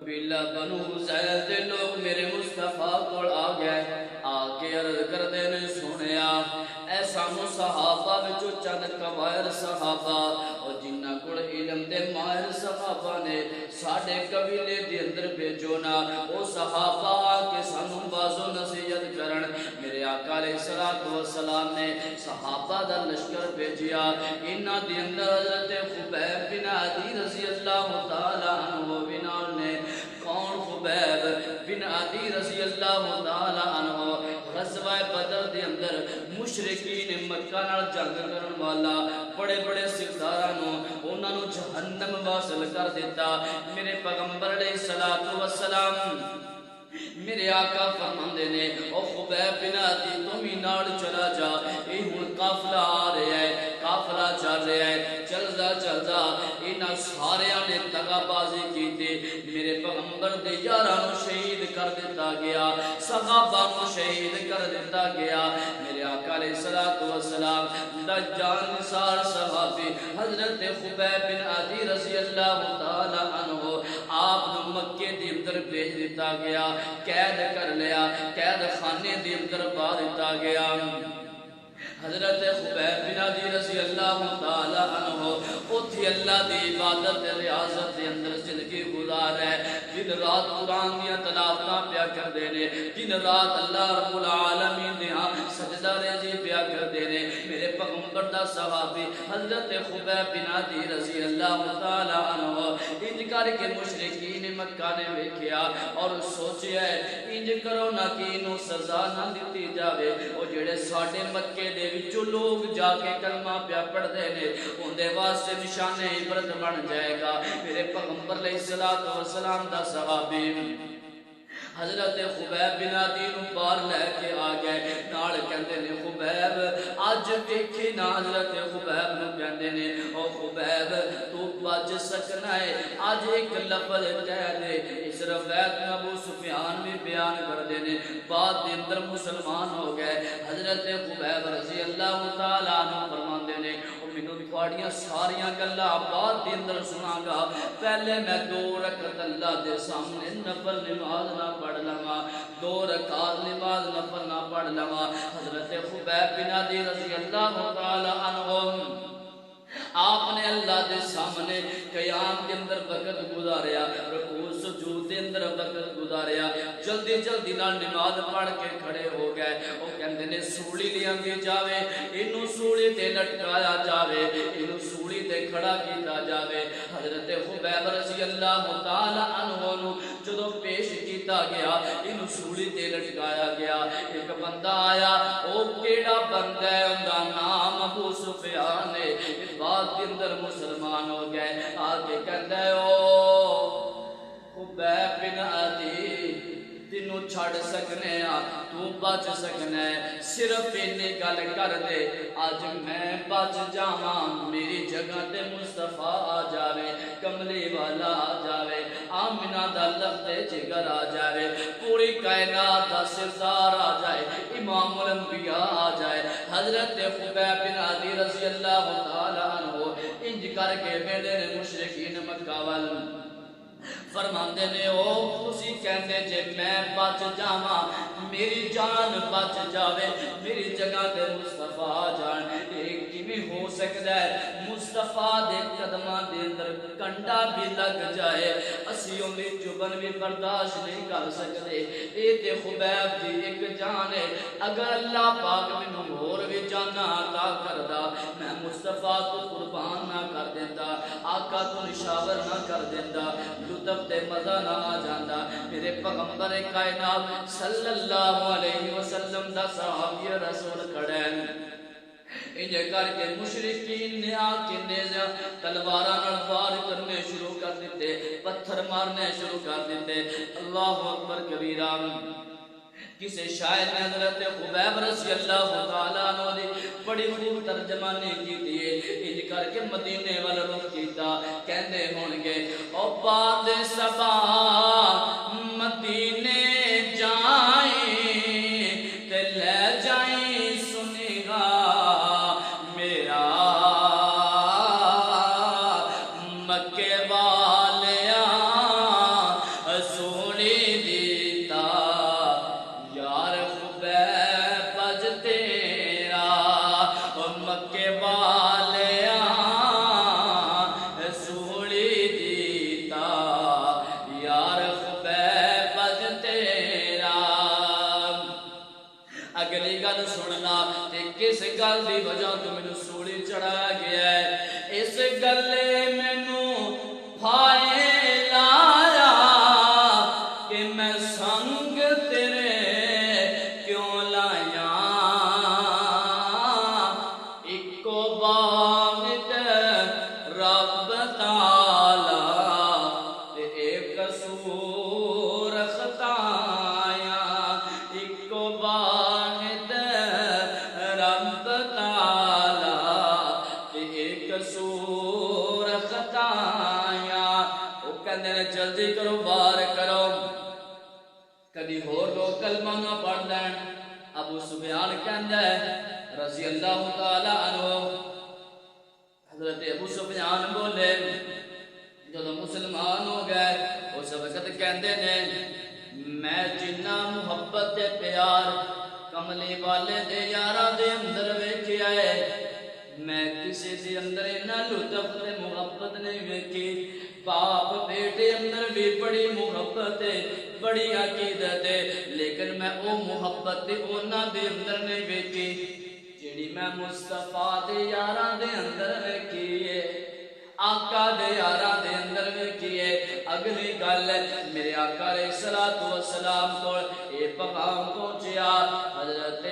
قبیلہ بنو زید دے لوگ میرے مصطفیٰ کو آ گئے، آ کے عرض کردے نے سنیا اے سانو صحابہ وچوں چند قبائل صحابہ اور جنہ کول علم دے ماہر صحابہ نے ساڈے قبیلے دے اندر بھیجو نا، او صحابہ آ کے سانو باز و نصیحت کرن۔ میرے آقا علیہ السلام نے صحابہ دا لشکر بھیجیا، انہاں دے اندر حضرت خبیب بن عدی رضی اللہ تعالی عنہ بنال نے۔ کون خبیب بن عدی رضی اللہ تعالی عنہ غزوہ بدر دے اندر مشرکین مکہ نال جنگ کرن والا بڑے بڑے سرداراں نو انہاں نو جہنم واصل کر دیتا۔ میرے پیغمبر علیہ السلام میرے آقا فرماندے نے او خبیب بن عدی تم ہی نال چلا جا، اے ہن قافلہ آ رہا ہے، قافلہ چل رہا ہے، چلدا چلدا انہاں ساریاں نے دغا بازی کیتی، میرے پیغمبر دے یاراں نو شہید کر دیتا گیا، صحابہ نو شہید کر دیتا گیا۔ میرے آقا علیہ السلام دا جان نثار صحابی حضرت خبیب بن عدی رضی اللہ تعالی عنہ آپ نو مکے دے اندر بھیج دیتا گیا، قید کر لیا، قید خانے دے اندر پا دیتا گیا۔ حضرت خبیب بن عدی رضی اللہ تعالی عنہ اوتھے اللہ دی عبادت ریاضت دے اندر زندگی گزار ہے، دن رات قرآن دیا تلاوتاں پیا کر دینے، دن رات اللہ رب العالمین دے ہاں سجدہ ریزی پیا کر دینے۔ میرے پیغمبر دا صحابی حضرت خبیب بن عدی رضی اللہ تعالی عنہ انج کر کے مشرکین مکہ نے ویکھیا اور سوچیا انج کرو نہ کہ انہوں سزا نہ دیتی جاوے، او جڑے ساڈے مکے دے وچوں لوگ جا کے کلمہ پیا پڑھ دے نے ان دے واسطے نشان عبرت بن جائے گا۔ میرے پیغمبر علیہ السلام دا صحابی حضرت خبیب بن عدی نو باہر لے کے آ گئے، نال کہندے نے خبیب اج ویکھی نا، حضرت خبیب نو کہندے نے او خبیب تو بچ سکنا ہے، اج ایک لفظ کہہ دے۔ اس روایت میں ابو سفیان بھی بیان کردے نے، بعد دے اندر مسلمان ہو گئے۔ حضرت خبیب رضی اللہ تعالی عنہ فرماندے نے مینوں تھوڑیاں ساریاں گلاں بعد دے اندر سناں گا، پہلے میں 2 رکعت اللہ دے سامنے نفل نماز نہ پڑھ لواں، 2 رکعت نماز نفل نہ پڑھ لواں۔ حضرت خبیب بن عدی رضی اللہ تعالی عنہ آپ نے اللہ دے سامنے قیام کے اندر وقت گزاریا، رکوع سجود دے اندر وقت گزاریا، جلدی جلدی نال نماز پڑھ کے کھڑے ہو گئے۔ وہ کہندے نے سولی لیاندی جاوے، اینو سولی تے لٹکایا جاوے، اینو سولی تے کھڑا کیتا جاوے۔ حضرت خبیب رضی اللہ تعالی عنہ نو جدوں پیش کیتا گیا، اینو سولی تے لٹکایا گیا۔ ایک بندہ آیا، او کیڑا بندہ ہے؟ اوندا نام ابو سفیان ہے، بعد کے اندر مسلمان ہو گئے۔ آگے کہتا ہے او خبیب بن عدی تینوں چھڑ سکنے تو بچ سکنا ہے، صرف انہیں گل کر دے آج میں بچ جاواں، میری جگہ تے مصطفیٰ آ جاوے، کملی والا آ جاوے، آمنہ دا لفظ جگر آ جاوے، پوری کائنات دا سردار آ جائے، امام الانبیاء آ جائے۔ حضرت خبیب بن عدی رضی اللہ تعالی عنہ انج کر کے ویندے نے مشرکین مکہ وال، فرماندے نے او تسی کہندے جے میں بچ جاواں، میری جان بچ جاوے، میری جگہ تے مصطفیٰ آ جان، ایک کیویں ہو سکدا ہے مصطفیٰ دے قدماں دے اندر کنڈا بھی لگ جائے، اسی اون دی چبن بھی برداشت نہیں کر سکدے۔ اے تے خبیب دی ایک جان ہے، اگر اللہ پاک مینوں ہور بھی جانا عطا کردا میں مصطفیٰ تو قربان نہ کر دیندا، آقا تو نشاور نہ کر دیندا، لطف تے مزہ نہ آ جاندا۔ میرے پیغمبر کائنات صلی اللہ علیہ وسلم دا صحابی رسول کھڑا ہے، انجے کر کے مشرکین نے آ کے نیزیاں تلواراں نال وار کرنے شروع کر دیتے، پتھر مارنے شروع کر دیتے۔ اللہ اکبر کبیرہ۔ کسی شاعر نے حضرت خبیب رضی اللہ تعالیٰ عنہ دی بڑی خوب ترجمانی کی دیئے، انج کر کے مدینے والا رخ کیتا، کہندے ہونگے او باد صبا مدینے جائیں تے لے جائیں سنیگا میرا مکے والیاں گل دی وجہ تو مینوں سولی چڑھا گیا ہے، اس گلے مینوں پھائے لایا کہ میں سنگ تیرے کیوں لایا، اکو باغ رب تعالی تے ایک قصور خطایا، اکو باغ رب تعالی تے ایک قصور خطایا۔ وہ کہندے نے جلدی کرو بار کرو، کدی ہور لوگ کلمہ نہ پڑھ لین۔ ابو سفیان کہندا ہے رضی اللہ تعالی عنہ، حضرت ابو سفیان بولے جدو مسلمان ہو گئے اس وقت کہندے نے میں جنہ محبت تے پیار کملی والے دے یاراں دے اندر ویکھیا ہے، میں کسی دے اندر نہ لطف تے محبت نہیں ویکھی۔ باپ بیٹے اندر بھی بڑی محبت ہے، بڑی عقیدت ہے، لیکن میں او محبت انہاں دے اندر نہیں ویکھی جیڑی میں مصطفیٰ دے یاراں دے اندر ویکھی ہے، آقا دے یاراں دے اندر ویکھی ہے۔ اگلی گل میرے آقا علیہ الصلوۃ والسلام کو یہ پیغام پہنچیا، حضرت